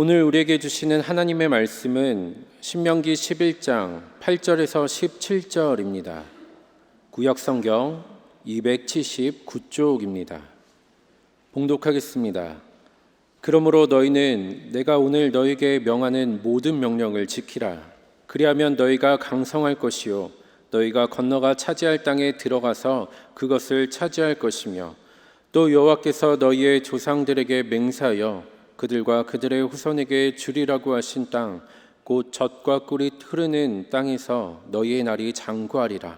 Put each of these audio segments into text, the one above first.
오늘 우리에게 주시는 하나님의 말씀은 신명기 11장 8절에서 17절입니다. 구역성경 279쪽입니다. 봉독하겠습니다. 그러므로 너희는 내가 오늘 너희에게 명하는 모든 명령을 지키라. 그리하면 너희가 강성할 것이요 너희가 건너가 차지할 땅에 들어가서 그것을 차지할 것이며 또 여호와께서 너희의 조상들에게 맹세하여 그들과 그들의 후손에게 주리라고 하신 땅 곧 젖과 꿀이 흐르는 땅에서 너희의 날이 장구하리라.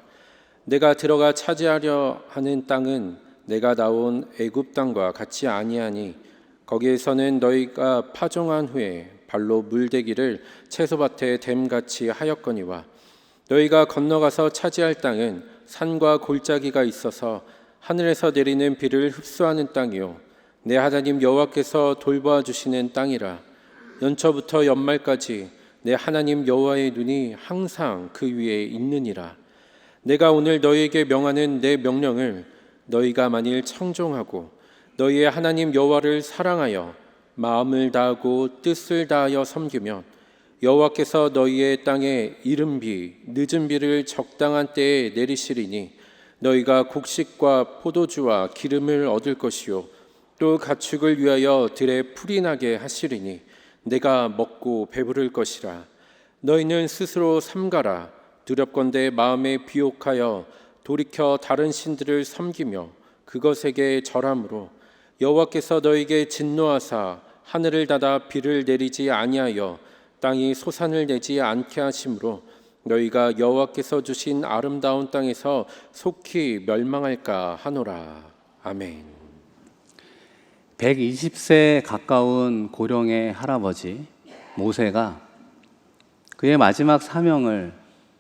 내가 들어가 차지하려 하는 땅은 내가 나온 애굽 땅과 같이 아니하니 거기에서는 너희가 파종한 후에 발로 물대기를 채소밭에 댐같이 하였거니와 너희가 건너가서 차지할 땅은 산과 골짜기가 있어서 하늘에서 내리는 비를 흡수하는 땅이요 내 하나님 여호와께서 돌보아 주시는 땅이라. 연초부터 연말까지 내 하나님 여호와의 눈이 항상 그 위에 있느니라. 내가 오늘 너희에게 명하는 내 명령을 너희가 만일 청종하고 너희의 하나님 여호와를 사랑하여 마음을 다하고 뜻을 다하여 섬기면 여호와께서 너희의 땅에 이른 비 늦은 비를 적당한 때에 내리시리니 너희가 곡식과 포도주와 기름을 얻을 것이요 또 가축을 위하여 들에 풀이 나게 하시리니 내가 먹고 배부를 것이라. 너희는 스스로 삼가라. 두렵건대 마음에 비옥하여 돌이켜 다른 신들을 섬기며 그것에게 절함으로 여호와께서 너희에게 진노하사 하늘을 닫아 비를 내리지 아니하여 땅이 소산을 내지 않게 하심으로 너희가 여호와께서 주신 아름다운 땅에서 속히 멸망할까 하노라. 아멘. 120세 가까운 고령의 할아버지 모세가 그의 마지막 사명을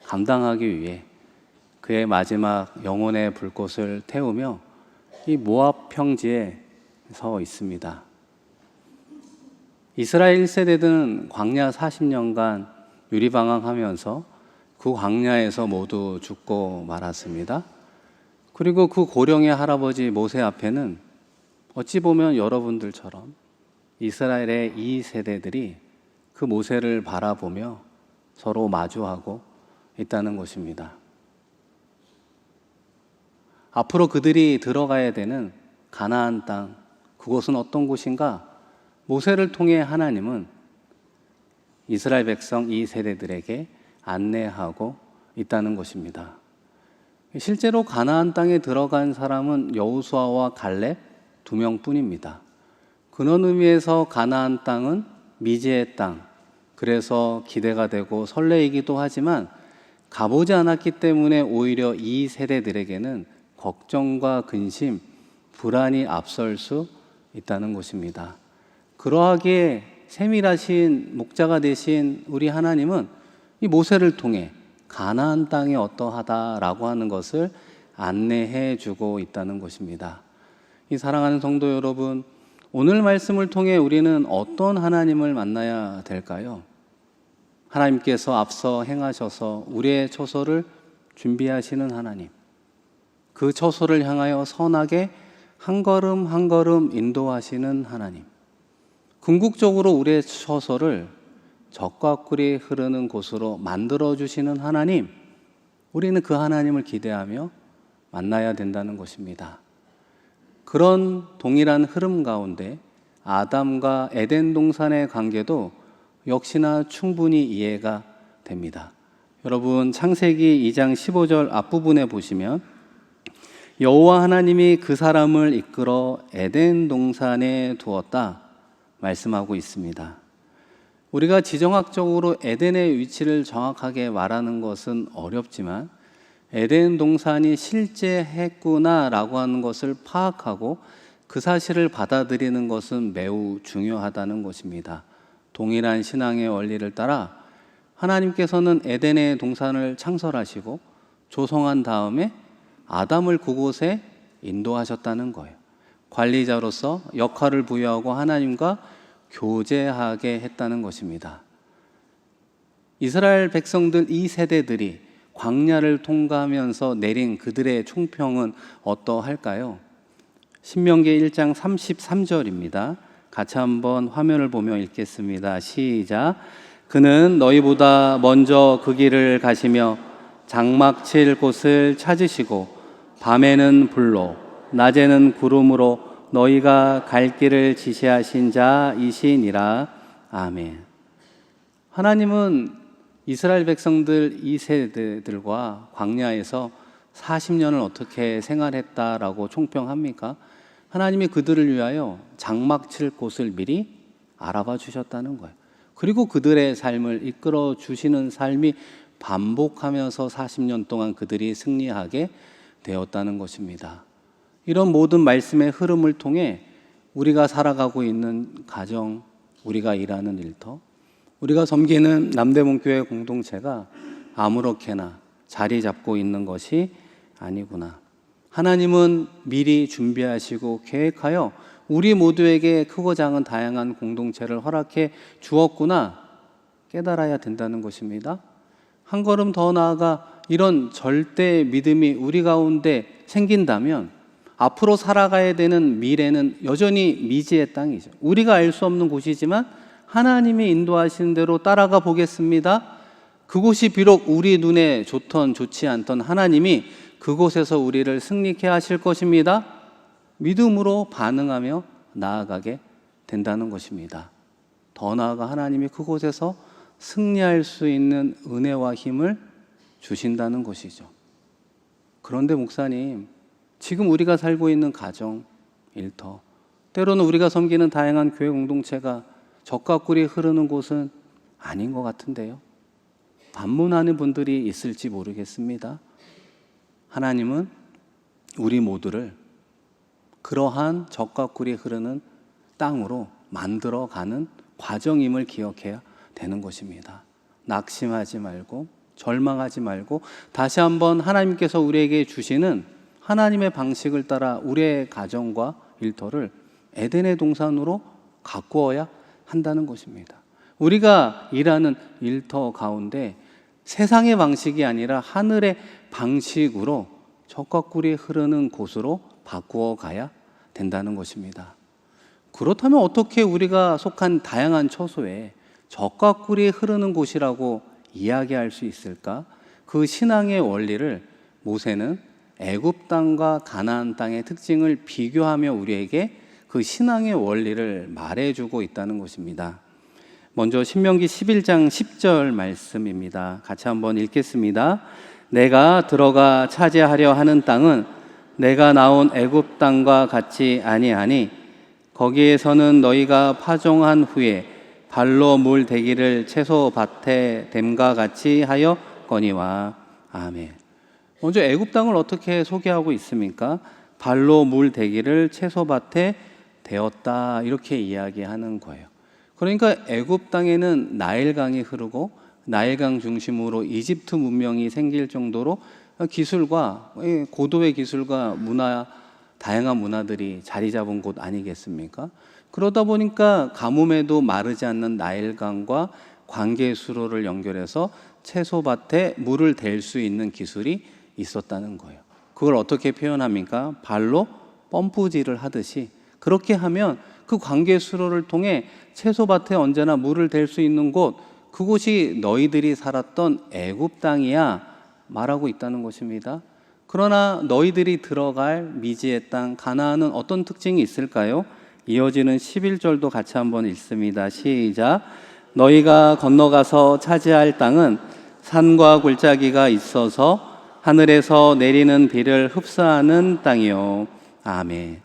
감당하기 위해 그의 마지막 영혼의 불꽃을 태우며 이 모압 평지에 서 있습니다. 이스라엘 1세대들은 광야 40년간 유리방황하면서 그 광야에서 모두 죽고 말았습니다. 그리고 그 고령의 할아버지 모세 앞에는 어찌 보면 여러분들처럼 이스라엘의 이 세대들이 그 모세를 바라보며 서로 마주하고 있다는 것입니다. 앞으로 그들이 들어가야 되는 가나안 땅, 그곳은 어떤 곳인가? 모세를 통해 하나님은 이스라엘 백성 이 세대들에게 안내하고 있다는 것입니다. 실제로 가나안 땅에 들어간 사람은 여호수아와 갈렙 2명뿐입니다. 그런 의미에서 가나안 땅은 미지의 땅, 그래서 기대가 되고 설레이기도 하지만 가보지 않았기 때문에 오히려 이 세대들에게는 걱정과 근심, 불안이 앞설 수 있다는 것입니다. 그러하기에 세밀하신 목자가 되신 우리 하나님은 이 모세를 통해 가나안 땅이 어떠하다라고 하는 것을 안내해 주고 있다는 것입니다. 이 사랑하는 성도 여러분, 오늘 말씀을 통해 우리는 어떤 하나님을 만나야 될까요? 하나님께서 앞서 행하셔서 우리의 처소를 준비하시는 하나님, 그 처소를 향하여 선하게 한 걸음 한 걸음 인도하시는 하나님, 궁극적으로 우리의 처소를 젖과 꿀이 흐르는 곳으로 만들어주시는 하나님, 우리는 그 하나님을 기대하며 만나야 된다는 것입니다. 그런 동일한 흐름 가운데 아담과 에덴 동산의 관계도 역시나 충분히 이해가 됩니다. 여러분, 창세기 2장 15절 앞부분에 보시면 여호와 하나님이 그 사람을 이끌어 에덴 동산에 두었다 말씀하고 있습니다. 우리가 지정학적으로 에덴의 위치를 정확하게 말하는 것은 어렵지만 에덴 동산이 실제 했구나라고 하는 것을 파악하고 그 사실을 받아들이는 것은 매우 중요하다는 것입니다. 동일한 신앙의 원리를 따라 하나님께서는 에덴의 동산을 창설하시고 조성한 다음에 아담을 그곳에 인도하셨다는 거예요. 관리자로서 역할을 부여하고 하나님과 교제하게 했다는 것입니다. 이스라엘 백성들 이 세대들이 광야를 통과하면서 내린 그들의 총평은 어떠할까요? 신명기 1장 33절입니다. 같이 한번 화면을 보며 읽겠습니다. 시작. 그는 너희보다 먼저 그 길을 가시며 장막 칠 곳을 찾으시고 밤에는 불로 낮에는 구름으로 너희가 갈 길을 지시하신 자이시니라. 아멘. 하나님은 이스라엘 백성들 2세대들과 광야에서 40년을 어떻게 생활했다라고 총평합니까? 하나님이 그들을 위하여 장막 칠 곳을 미리 알아봐 주셨다는 거예요. 그리고 그들의 삶을 이끌어 주시는 삶이 반복하면서 40년 동안 그들이 승리하게 되었다는 것입니다. 이런 모든 말씀의 흐름을 통해 우리가 살아가고 있는 가정, 우리가 일하는 일터, 우리가 섬기는 남대문교회 공동체가 아무렇게나 자리 잡고 있는 것이 아니구나. 하나님은 미리 준비하시고 계획하여 우리 모두에게 크고 작은 다양한 공동체를 허락해 주었구나 깨달아야 된다는 것입니다. 한 걸음 더 나아가 이런 절대 믿음이 우리 가운데 생긴다면 앞으로 살아가야 되는 미래는 여전히 미지의 땅이죠. 우리가 알 수 없는 곳이지만 하나님이 인도하시는 대로 따라가 보겠습니다. 그곳이 비록 우리 눈에 좋던 좋지 않던 하나님이 그곳에서 우리를 승리케 하실 것입니다. 믿음으로 반응하며 나아가게 된다는 것입니다. 더 나아가 하나님이 그곳에서 승리할 수 있는 은혜와 힘을 주신다는 것이죠. 그런데 목사님, 지금 우리가 살고 있는 가정, 일터, 때로는 우리가 섬기는 다양한 교회 공동체가 적과 꿀이 흐르는 곳은 아닌 것 같은데요. 반문하는 분들이 있을지 모르겠습니다. 하나님은 우리 모두를 그러한 적과 꿀이 흐르는 땅으로 만들어가는 과정임을 기억해야 되는 것입니다. 낙심하지 말고 절망하지 말고 다시 한번 하나님께서 우리에게 주시는 하나님의 방식을 따라 우리의 가정과 일터를 에덴의 동산으로 가꾸어야 한다는 것입니다. 우리가 일하는 일터 가운데 세상의 방식이 아니라 하늘의 방식으로 적과 꿀이 흐르는 곳으로 바꾸어 가야 된다는 것입니다. 그렇다면 어떻게 우리가 속한 다양한 처소에 적과 꿀이 흐르는 곳이라고 이야기할 수 있을까? 그 신앙의 원리를 모세는 애굽 땅과 가나안 땅의 특징을 비교하며 우리에게 그 신앙의 원리를 말해주고 있다는 것입니다. 먼저 신명기 11장 10절 말씀입니다. 같이 한번 읽겠습니다. 내가 들어가 차지하려 하는 땅은 내가 나온 애굽 땅과 같이 아니하니 거기에서는 너희가 파종한 후에 발로 물 대기를 채소밭에 댐과 같이 하였거니와. 아멘. 먼저 애굽 땅을 어떻게 소개하고 있습니까? 발로 물 대기를 채소밭에 되었다 이렇게 이야기하는 거예요. 그러니까 애굽 땅에는 나일강이 흐르고 나일강 중심으로 이집트 문명이 생길 정도로 기술과 고도의 기술과 문화, 다양한 문화들이 자리 잡은 곳 아니겠습니까? 그러다 보니까 가뭄에도 마르지 않는 나일강과 관계수로를 연결해서 채소밭에 물을 댈 수 있는 기술이 있었다는 거예요. 그걸 어떻게 표현합니까? 발로 펌프질을 하듯이 그렇게 하면 그 관계수로를 통해 채소밭에 언제나 물을 댈 수 있는 곳, 그곳이 너희들이 살았던 애굽 땅이야 말하고 있다는 것입니다. 그러나 너희들이 들어갈 미지의 땅 가나안은 어떤 특징이 있을까요? 이어지는 11절도 같이 한번 읽습니다. 시작. 너희가 건너가서 차지할 땅은 산과 골짜기가 있어서 하늘에서 내리는 비를 흡수하는 땅이요. 아멘.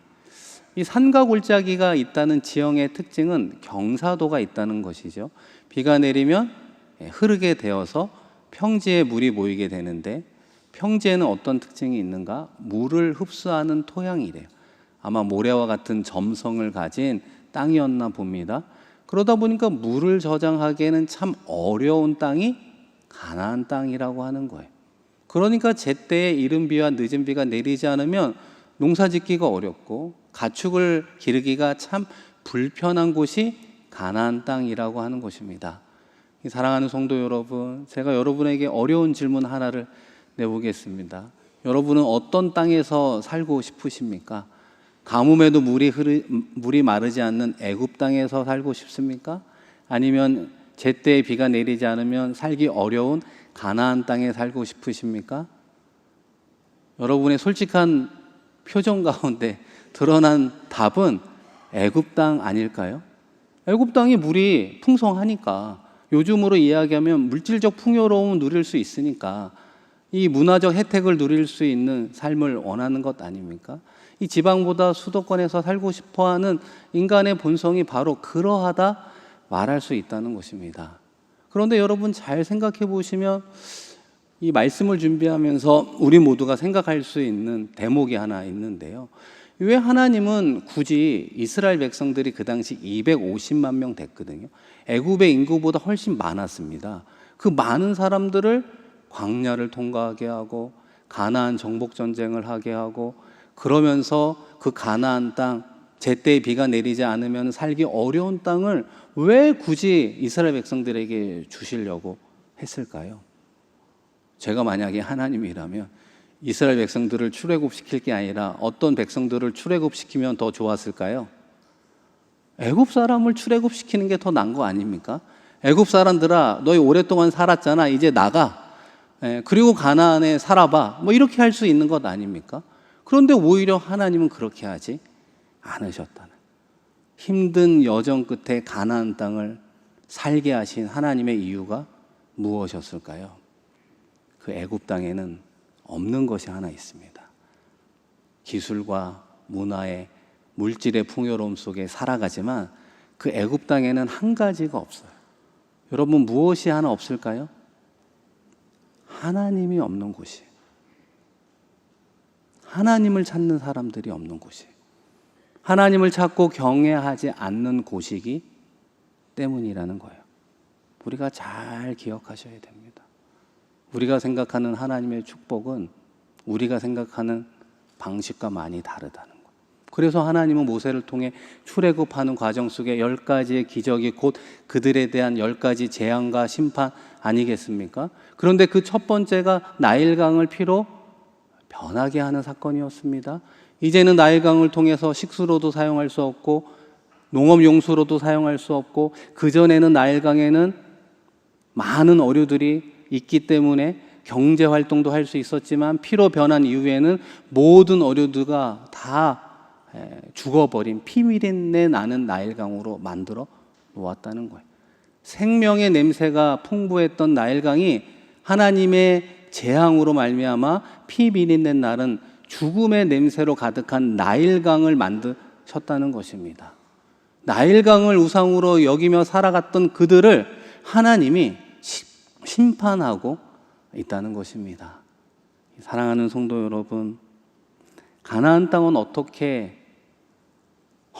이 산과 골짜기가 있다는 지형의 특징은 경사도가 있다는 것이죠. 비가 내리면 흐르게 되어서 평지에 물이 모이게 되는데 평지에는 어떤 특징이 있는가? 물을 흡수하는 토양이래요. 아마 모래와 같은 점성을 가진 땅이었나 봅니다. 그러다 보니까 물을 저장하기에는 참 어려운 땅이 가나안 땅이라고 하는 거예요. 그러니까 제때에 이른 비와 늦은 비가 내리지 않으면 농사 짓기가 어렵고 가축을 기르기가 참 불편한 곳이 가나안 땅이라고 하는 것입니다. 사랑하는 성도 여러분, 제가 여러분에게 어려운 질문 하나를 내보겠습니다. 여러분은 어떤 땅에서 살고 싶으십니까? 가뭄에도 물이 마르지 않는 애굽 땅에서 살고 싶습니까? 아니면 제때에 비가 내리지 않으면 살기 어려운 가나안 땅에 살고 싶으십니까? 여러분의 솔직한 표정 가운데 드러난 답은 애굽 땅 아닐까요? 애굽 땅이 물이 풍성하니까, 요즘으로 이야기하면 물질적 풍요로움을 누릴 수 있으니까 이 문화적 혜택을 누릴 수 있는 삶을 원하는 것 아닙니까? 이 지방보다 수도권에서 살고 싶어하는 인간의 본성이 바로 그러하다 말할 수 있다는 것입니다. 그런데 여러분 잘 생각해 보시면 이 말씀을 준비하면서 우리 모두가 생각할 수 있는 대목이 하나 있는데요. 왜 하나님은 굳이 이스라엘 백성들이 그 당시 250만 명 됐거든요. 애굽의 인구보다 훨씬 많았습니다. 그 많은 사람들을 광야를 통과하게 하고 가나안 정복 전쟁을 하게 하고, 그러면서 그 가나안 땅, 제때에 비가 내리지 않으면 살기 어려운 땅을 왜 굳이 이스라엘 백성들에게 주시려고 했을까요? 제가 만약에 하나님이라면 이스라엘 백성들을 출애굽시킬 게 아니라 어떤 백성들을 출애굽시키면 더 좋았을까요? 애굽 사람을 출애굽시키는 게 더 나은 거 아닙니까? 애굽 사람들아, 너희 오랫동안 살았잖아, 이제 나가. 그리고 가나안에 살아봐. 뭐 이렇게 할 수 있는 것 아닙니까? 그런데 오히려 하나님은 그렇게 하지 않으셨다는, 힘든 여정 끝에 가나안 땅을 살게 하신 하나님의 이유가 무엇이었을까요? 그 애굽 땅에는 없는 것이 하나 있습니다. 기술과 문화의 물질의 풍요로움 속에 살아가지만 그 애굽 땅에는 한 가지가 없어요. 여러분, 무엇이 하나 없을까요? 하나님이 없는 곳이, 하나님을 찾는 사람들이 없는 곳이, 하나님을 찾고 경외하지 않는 곳이기 때문이라는 거예요. 우리가 잘 기억하셔야 됩니다. 우리가 생각하는 하나님의 축복은 우리가 생각하는 방식과 많이 다르다는 거예요. 그래서 하나님은 모세를 통해 출애굽하는 과정 속에 10가지의 기적이 곧 그들에 대한 10가지 재앙과 심판 아니겠습니까? 그런데 그 첫 번째가 나일강을 피로 변하게 하는 사건이었습니다. 이제는 나일강을 통해서 식수로도 사용할 수 없고 농업용수로도 사용할 수 없고, 그전에는 나일강에는 많은 어류들이 있기 때문에 경제활동도 할 수 있었지만 피로 변한 이후에는 모든 어류들과 다 죽어버린 피비린내 나는 나일강으로 만들어 놓았다는 거예요. 생명의 냄새가 풍부했던 나일강이 하나님의 재앙으로 말미암아 피비린내 나는 죽음의 냄새로 가득한 나일강을 만드셨다는 것입니다. 나일강을 우상으로 여기며 살아갔던 그들을 하나님이 심판하고 있다는 것입니다. 사랑하는 성도 여러분, 가나안 땅은 어떻게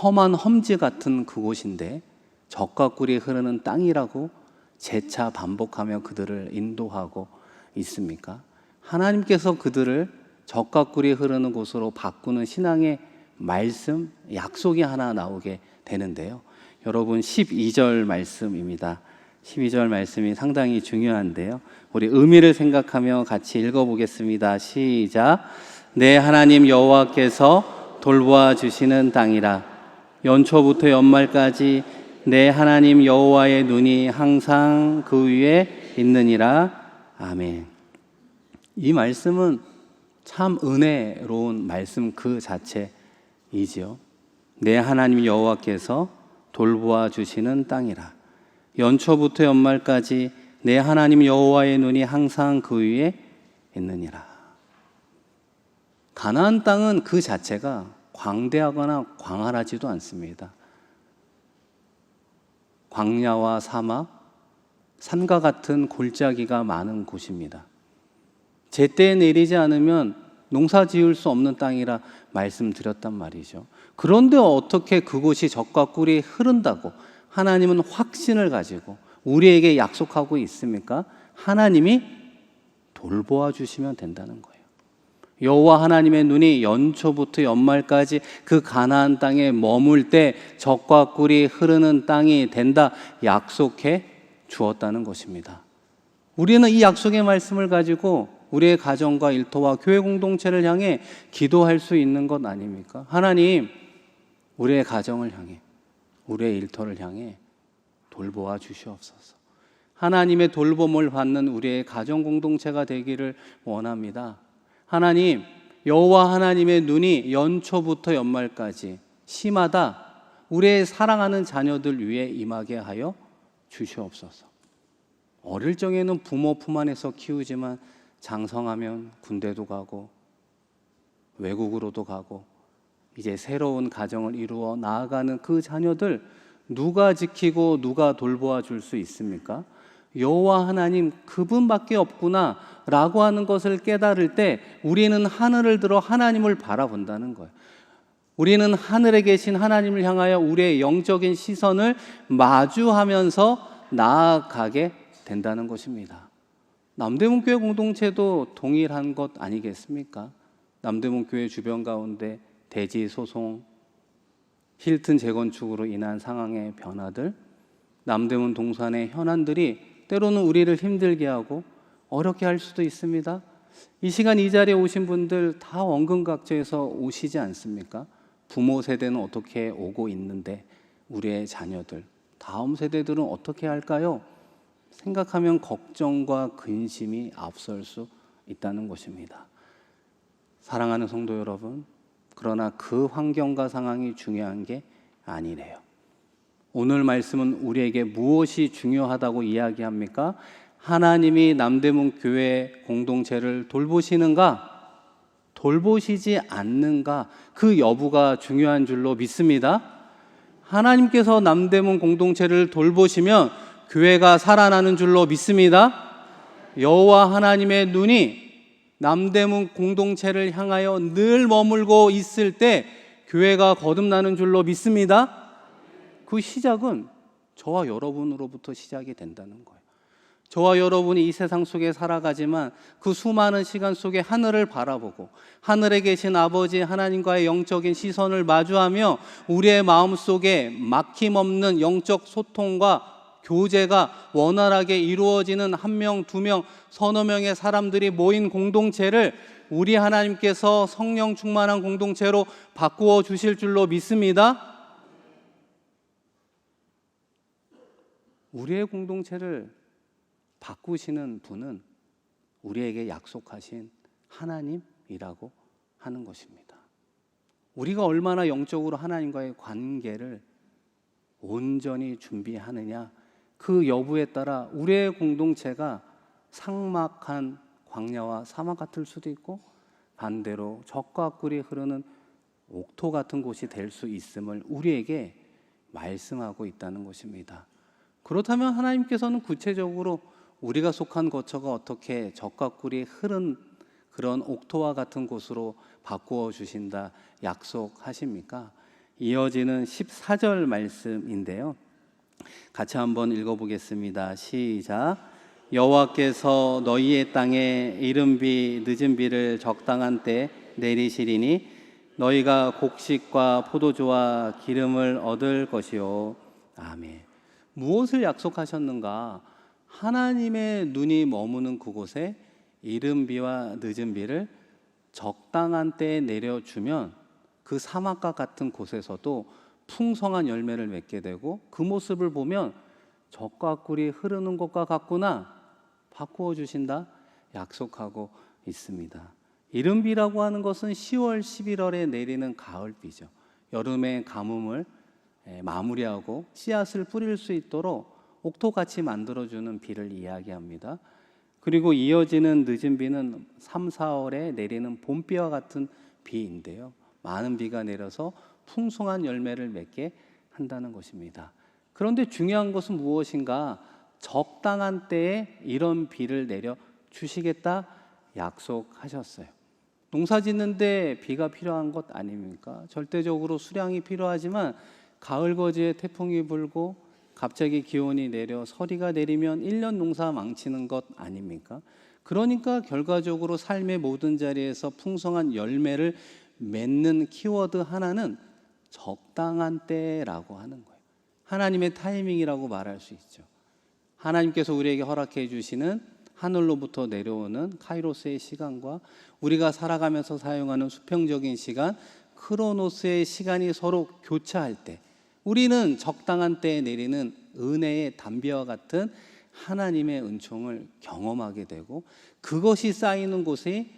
험한 험지 같은 그곳인데 젖과 꿀이 흐르는 땅이라고 재차 반복하며 그들을 인도하고 있습니까? 하나님께서 그들을 젖과 꿀이 흐르는 곳으로 바꾸는 신앙의 말씀, 약속이 하나 나오게 되는데요. 여러분, 12절 말씀입니다. 12절 말씀이 상당히 중요한데요. 우리 의미를 생각하며 같이 읽어보겠습니다. 시작. 내 하나님 여호와께서 돌보아 주시는 땅이라. 연초부터 연말까지 내 하나님 여호와의 눈이 항상 그 위에 있느니라. 아멘. 이 말씀은 참 은혜로운 말씀 그 자체이지요. 내 하나님 여호와께서 돌보아 주시는 땅이라. 연초부터 연말까지 내 하나님 여호와의 눈이 항상 그 위에 있느니라. 가나안 땅은 그 자체가 광대하거나 광활하지도 않습니다. 광야와 사막, 산과 같은 골짜기가 많은 곳입니다. 제때에 내리지 않으면 농사 지을 수 없는 땅이라 말씀드렸단 말이죠. 그런데 어떻게 그곳이 젖과 꿀이 흐른다고 하나님은 확신을 가지고 우리에게 약속하고 있습니까? 하나님이 돌보아 주시면 된다는 거예요. 여호와 하나님의 눈이 연초부터 연말까지 그 가나안 땅에 머물 때 젖과 꿀이 흐르는 땅이 된다 약속해 주었다는 것입니다. 우리는 이 약속의 말씀을 가지고 우리의 가정과 일터와 교회 공동체를 향해 기도할 수 있는 것 아닙니까? 하나님, 우리의 가정을 향해, 우리의 일터를 향해 돌보아 주시옵소서. 하나님의 돌봄을 받는 우리의 가정 공동체가 되기를 원합니다. 하나님, 여호와 하나님의 눈이 연초부터 연말까지 시마다 우리의 사랑하는 자녀들 위해 임하게 하여 주시옵소서. 어릴 적에는 부모 품 안에서 키우지만 장성하면 군대도 가고 외국으로도 가고 이제 새로운 가정을 이루어 나아가는 그 자녀들 누가 지키고 누가 돌보아 줄 수 있습니까? 여호와 하나님 그분밖에 없구나 라고 하는 것을 깨달을 때 우리는 하늘을 들어 하나님을 바라본다는 거예요. 우리는 하늘에 계신 하나님을 향하여 우리의 영적인 시선을 마주하면서 나아가게 된다는 것입니다. 남대문교회 공동체도 동일한 것 아니겠습니까? 남대문교회 주변 가운데 대지 소송, 힐튼 재건축으로 인한 상황의 변화들, 남대문 동산의 현안들이 때로는 우리를 힘들게 하고 어렵게 할 수도 있습니다. 이 시간 이 자리에 오신 분들 다 원근각지에서 오시지 않습니까? 부모 세대는 어떻게 오고 있는데 우리의 자녀들, 다음 세대들은 어떻게 할까요? 생각하면 걱정과 근심이 앞설 수 있다는 것입니다. 사랑하는 성도 여러분, 그러나 그 환경과 상황이 중요한 게 아니래요. 오늘 말씀은 우리에게 무엇이 중요하다고 이야기합니까? 하나님이 남대문 교회 공동체를 돌보시는가? 돌보시지 않는가? 그 여부가 중요한 줄로 믿습니다. 하나님께서 남대문 공동체를 돌보시면 교회가 살아나는 줄로 믿습니다. 여호와 하나님의 눈이 남대문 공동체를 향하여 늘 머물고 있을 때 교회가 거듭나는 줄로 믿습니다. 그 시작은 저와 여러분으로부터 시작이 된다는 거예요. 저와 여러분이 이 세상 속에 살아가지만 그 수많은 시간 속에 하늘을 바라보고 하늘에 계신 아버지 하나님과의 영적인 시선을 마주하며 우리의 마음속에 막힘없는 영적 소통과 교제가 원활하게 이루어지는 한 명, 두 명, 서너 명의 사람들이 모인 공동체를 우리 하나님께서 성령 충만한 공동체로 바꾸어 주실 줄로 믿습니다. 우리의 공동체를 바꾸시는 분은 우리에게 약속하신 하나님이라고 하는 것입니다. 우리가 얼마나 영적으로 하나님과의 관계를 온전히 준비하느냐, 그 여부에 따라 우리의 공동체가 삭막한 광야와 사막 같을 수도 있고 반대로 적과 꿀이 흐르는 옥토 같은 곳이 될 수 있음을 우리에게 말씀하고 있다는 것입니다. 그렇다면 하나님께서는 구체적으로 우리가 속한 거처가 어떻게 적과 꿀이 흐른 그런 옥토와 같은 곳으로 바꾸어 주신다 약속하십니까? 이어지는 14절 말씀인데요. 같이 한번 읽어보겠습니다. 시작. 여호와께서 너희의 땅에 이른 비 늦은 비를 적당한 때 내리시리니 너희가 곡식과 포도주와 기름을 얻을 것이요. 아멘. 무엇을 약속하셨는가? 하나님의 눈이 머무는 그곳에 이른 비와 늦은 비를 적당한 때에 내려주면 그 사막과 같은 곳에서도 풍성한 열매를 맺게 되고 그 모습을 보면 적과 꿀이 흐르는 것과 같구나 바꾸어 주신다 약속하고 있습니다. 이른 비라고 하는 것은 10월, 11월에 내리는 가을비죠. 여름의 가뭄을 마무리하고 씨앗을 뿌릴 수 있도록 옥토같이 만들어주는 비를 이야기합니다. 그리고 이어지는 늦은 비는 3, 4월에 내리는 봄비와 같은 비인데요. 많은 비가 내려서 풍성한 열매를 맺게 한다는 것입니다. 그런데 중요한 것은 무엇인가? 적당한 때에 이런 비를 내려 주시겠다 약속하셨어요. 농사 짓는데 비가 필요한 것 아닙니까? 절대적으로 수량이 필요하지만 가을 거지에 태풍이 불고 갑자기 기온이 내려 서리가 내리면 1년 농사 망치는 것 아닙니까? 그러니까 결과적으로 삶의 모든 자리에서 풍성한 열매를 맺는 키워드 하나는 적당한 때라고 하는 거예요. 하나님의 타이밍이라고 말할 수 있죠. 하나님께서 우리에게 허락해 주시는 하늘로부터 내려오는 카이로스의 시간과 우리가 살아가면서 사용하는 수평적인 시간, 크로노스의 시간이 서로 교차할 때 우리는 적당한 때에 내리는 은혜의 담비와 같은 하나님의 은총을 경험하게 되고 그것이 쌓이는 곳에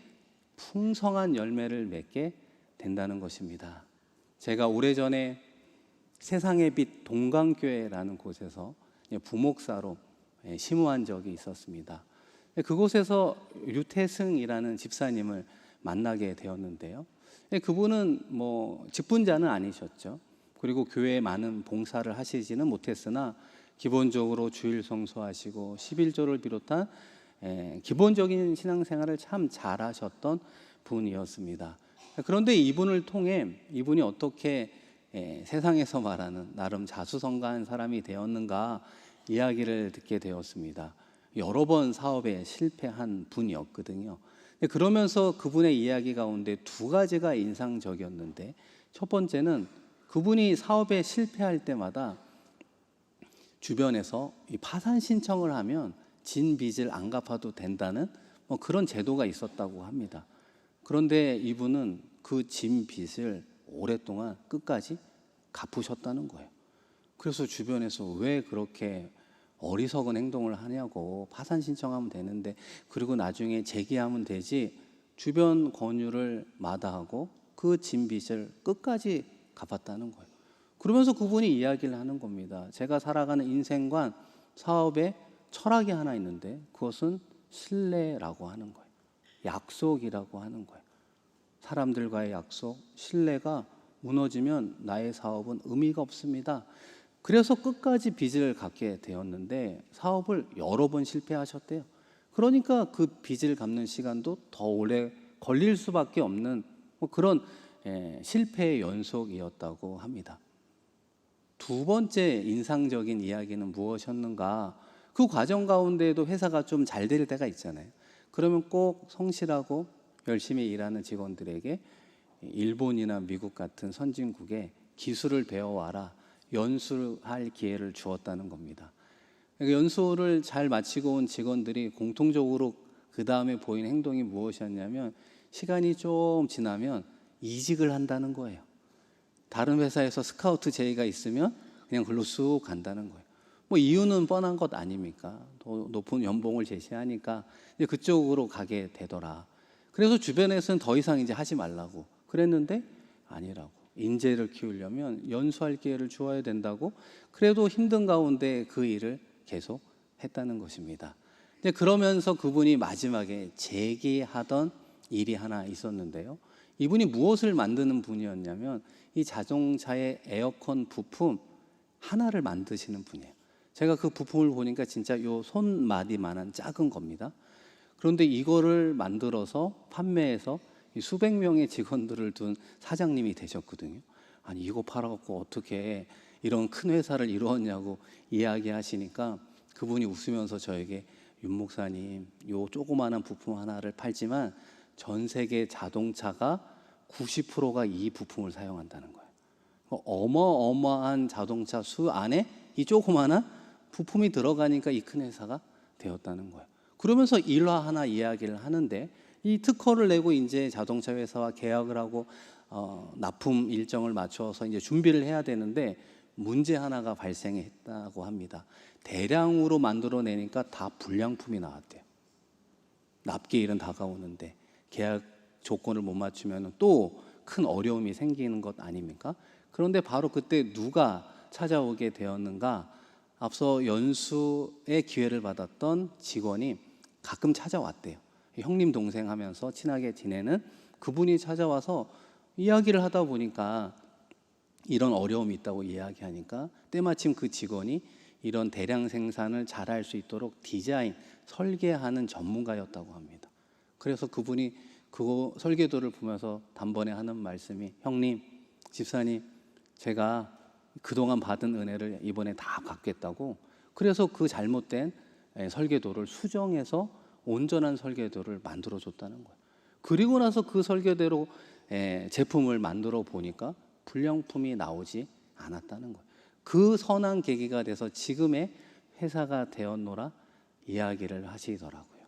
풍성한 열매를 맺게 된다는 것입니다. 제가 오래전에 세상의 빛 동강교회라는 곳에서 부목사로 심우한 적이 있었습니다. 그곳에서 류태승이라는 집사님을 만나게 되었는데요. 그분은 직분자는 아니셨죠. 그리고 교회에 많은 봉사를 하시지는 못했으나 기본적으로 주일 성수하시고 11조를 비롯한 기본적인 신앙생활을 참 잘하셨던 분이었습니다. 그런데 이분을 통해 이분이 어떻게 세상에서 말하는 나름 자수성가한 사람이 되었는가 이야기를 듣게 되었습니다. 여러 번 사업에 실패한 분이었거든요. 그러면서 그분의 이야기 가운데 두 가지가 인상적이었는데, 첫 번째는 그분이 사업에 실패할 때마다 주변에서 이 파산 신청을 하면 진 빚을 안 갚아도 된다는 그런 제도가 있었다고 합니다. 그런데 이분은 그 진 빚을 오랫동안 끝까지 갚으셨다는 거예요. 그래서 주변에서 왜 그렇게 어리석은 행동을 하냐고, 파산 신청하면 되는데 그리고 나중에 재기하면 되지, 주변 권유를 마다하고 그 진 빚을 끝까지 갚았다는 거예요. 그러면서 그분이 이야기를 하는 겁니다. 제가 살아가는 인생관, 사업에 철학이 하나 있는데 그것은 신뢰라고 하는 거예요. 약속이라고 하는 거예요. 사람들과의 약속, 신뢰가 무너지면 나의 사업은 의미가 없습니다. 그래서 끝까지 빚을 갚게 되었는데 사업을 여러 번 실패하셨대요. 그러니까 그 빚을 갚는 시간도 더 오래 걸릴 수밖에 없는 그런 실패의 연속이었다고 합니다. 두 번째 인상적인 이야기는 무엇이었는가? 그 과정 가운데에도 회사가 좀 잘 될 때가 있잖아요. 그러면 꼭 성실하고 열심히 일하는 직원들에게 일본이나 미국 같은 선진국에 기술을 배워와라, 연수할 기회를 주었다는 겁니다. 연수를 잘 마치고 온 직원들이 공통적으로 그 다음에 보인 행동이 무엇이었냐면, 시간이 좀 지나면 이직을 한다는 거예요. 다른 회사에서 스카우트 제의가 있으면 그냥 글로 쑥 간다는 거예요. 이유는 뻔한 것 아닙니까? 더 높은 연봉을 제시하니까 이제 그쪽으로 가게 되더라. 그래서 주변에서는 더 이상 이제 하지 말라고 그랬는데 아니라고. 인재를 키우려면 연수할 기회를 주어야 된다고. 그래도 힘든 가운데 그 일을 계속 했다는 것입니다. 그러면서 그분이 마지막에 재기하던 일이 하나 있었는데요. 이분이 무엇을 만드는 분이었냐면 이 자동차의 에어컨 부품 하나를 만드시는 분이에요. 제가 그 부품을 보니까 진짜 요 손마디만한 작은 겁니다. 그런데 이거를 만들어서 판매해서 수백 명의 직원들을 둔 사장님이 되셨거든요. 아니 이거 팔아갖고 어떻게 이런 큰 회사를 이루었냐고 이야기하시니까 그분이 웃으면서 저에게, 윤 목사님, 요 조그마한 부품 하나를 팔지만 전 세계 자동차가 90%가 이 부품을 사용한다는 거예요. 어마어마한 자동차 수 안에 이 조그마한 부품이 들어가니까 이 큰 회사가 되었다는 거예요. 그러면서 일화 하나 이야기를 하는데, 이 특허를 내고 이제 자동차 회사와 계약을 하고 납품 일정을 맞춰서 이제 준비를 해야 되는데 문제 하나가 발생했다고 합니다. 대량으로 만들어내니까 다 불량품이 나왔대요. 납기일은 다가오는데 계약 조건을 못 맞추면 또 큰 어려움이 생기는 것 아닙니까? 그런데 바로 그때 누가 찾아오게 되었는가? 앞서 연수의 기회를 받았던 직원이 가끔 찾아왔대요. 형님 동생 하면서 친하게 지내는 그분이 찾아와서 이야기를 하다 보니까 이런 어려움이 있다고 이야기하니까 때마침 그 직원이 이런 대량 생산을 잘할 수 있도록 디자인, 설계하는 전문가였다고 합니다. 그래서 그분이 그 설계도를 보면서 단번에 하는 말씀이, 형님, 집사님, 제가 그동안 받은 은혜를 이번에 다 갚겠다고, 그래서 그 잘못된 설계도를 수정해서 온전한 설계도를 만들어줬다는 거예요. 그리고 나서 그 설계대로 제품을 만들어 보니까 불량품이 나오지 않았다는 거예요. 그 선한 계기가 돼서 지금의 회사가 되었노라 이야기를 하시더라고요.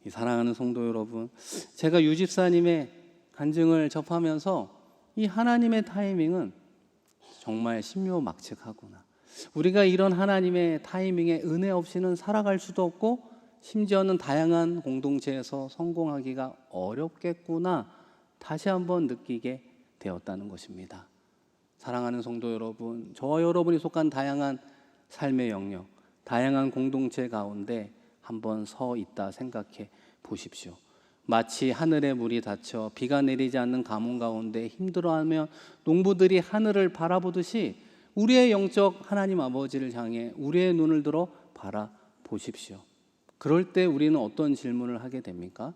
이 사랑하는 성도 여러분, 제가 유 집사님의 간증을 접하면서 이 하나님의 타이밍은 정말 신묘막측하구나. 우리가 이런 하나님의 타이밍에 은혜 없이는 살아갈 수도 없고 심지어는 다양한 공동체에서 성공하기가 어렵겠구나 다시 한번 느끼게 되었다는 것입니다. 사랑하는 성도 여러분, 저와 여러분이 속한 다양한 삶의 영역, 다양한 공동체 가운데 한번 서 있다 생각해 보십시오. 마치 하늘에 물이 닫혀 비가 내리지 않는 가뭄 가운데 힘들어하며 농부들이 하늘을 바라보듯이 우리의 영적 하나님 아버지를 향해 우리의 눈을 들어 바라보십시오. 그럴 때 우리는 어떤 질문을 하게 됩니까?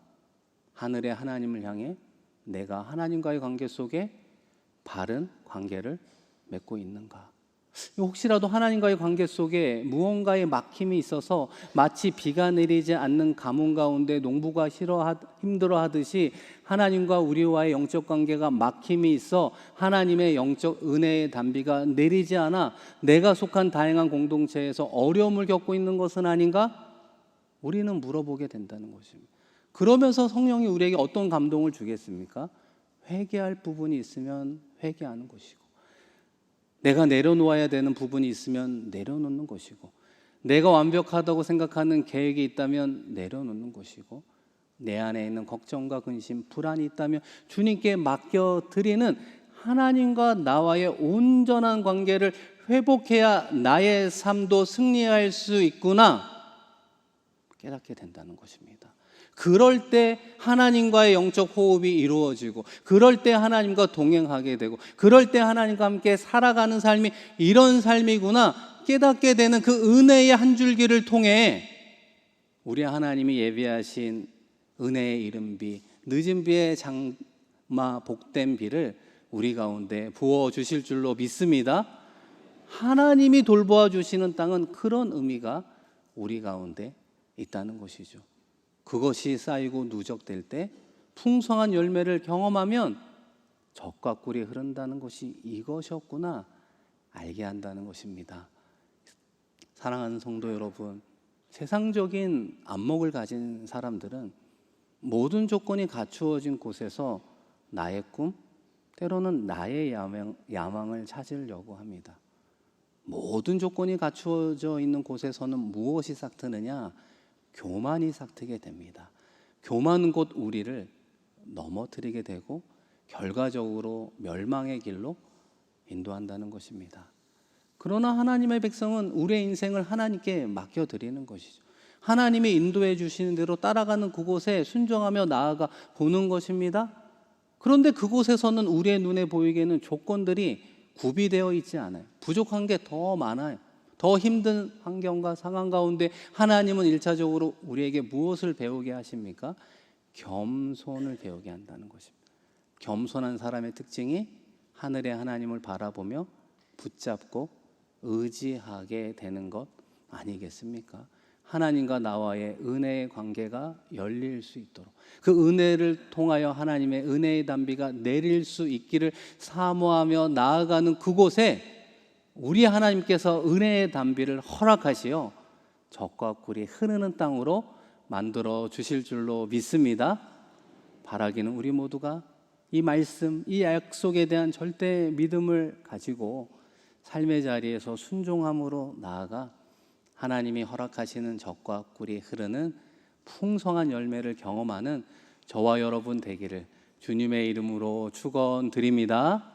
하늘의 하나님을 향해 내가 하나님과의 관계 속에 바른 관계를 맺고 있는가? 혹시라도 하나님과의 관계 속에 무언가의 막힘이 있어서 마치 비가 내리지 않는 가뭄 가운데 농부가 힘들어하듯이 하나님과 우리와의 영적 관계가 막힘이 있어 하나님의 영적 은혜의 단비가 내리지 않아 내가 속한 다양한 공동체에서 어려움을 겪고 있는 것은 아닌가? 우리는 물어보게 된다는 것입니다. 그러면서 성령이 우리에게 어떤 감동을 주겠습니까? 회개할 부분이 있으면 회개하는 것이고, 내가 내려놓아야 되는 부분이 있으면 내려놓는 것이고, 내가 완벽하다고 생각하는 계획이 있다면 내려놓는 것이고, 내 안에 있는 걱정과 근심, 불안이 있다면 주님께 맡겨드리는 하나님과 나와의 온전한 관계를 회복해야 나의 삶도 승리할 수 있구나 깨닫게 된다는 것입니다. 그럴 때 하나님과의 영적 호흡이 이루어지고, 그럴 때 하나님과 동행하게 되고, 그럴 때 하나님과 함께 살아가는 삶이 이런 삶이구나 깨닫게 되는 그 은혜의 한 줄기를 통해 우리 하나님이 예비하신 은혜의 이른비, 늦은 비의 장마 복된 비를 우리 가운데 부어주실 줄로 믿습니다. 하나님이 돌보아 주시는 땅은 그런 의미가 우리 가운데 있다는 것이죠. 그것이 쌓이고 누적될 때 풍성한 열매를 경험하면 젖과 꿀이 흐른다는 것이 이것이었구나 알게 한다는 것입니다. 사랑하는 성도 여러분, 세상적인 안목을 가진 사람들은 모든 조건이 갖추어진 곳에서 나의 꿈, 때로는 나의 야망을 찾으려고 합니다. 모든 조건이 갖추어져 있는 곳에서는 무엇이 싹트느냐? 교만이 싹트게 됩니다. 교만은 곧 우리를 넘어뜨리게 되고 결과적으로 멸망의 길로 인도한다는 것입니다. 그러나 하나님의 백성은 우리의 인생을 하나님께 맡겨드리는 것이죠. 하나님이 인도해 주시는 대로 따라가는 그곳에 순종하며 나아가 보는 것입니다. 그런데 그곳에서는 우리의 눈에 보이게는 조건들이 구비되어 있지 않아요. 부족한 게 더 많아요. 더 힘든 환경과 상황 가운데 하나님은 1차적으로 우리에게 무엇을 배우게 하십니까? 겸손을 배우게 한다는 것입니다. 겸손한 사람의 특징이 하늘의 하나님을 바라보며 붙잡고 의지하게 되는 것 아니겠습니까? 하나님과 나와의 은혜의 관계가 열릴 수 있도록, 그 은혜를 통하여 하나님의 은혜의 단비가 내릴 수 있기를 사모하며 나아가는 그곳에 우리 하나님께서 은혜의 단비를 허락하시어 젖과 꿀이 흐르는 땅으로 만들어 주실 줄로 믿습니다. 바라기는 우리 모두가 이 말씀, 이 약속에 대한 절대 믿음을 가지고 삶의 자리에서 순종함으로 나아가 하나님이 허락하시는 젖과 꿀이 흐르는 풍성한 열매를 경험하는 저와 여러분 되기를 주님의 이름으로 축원드립니다.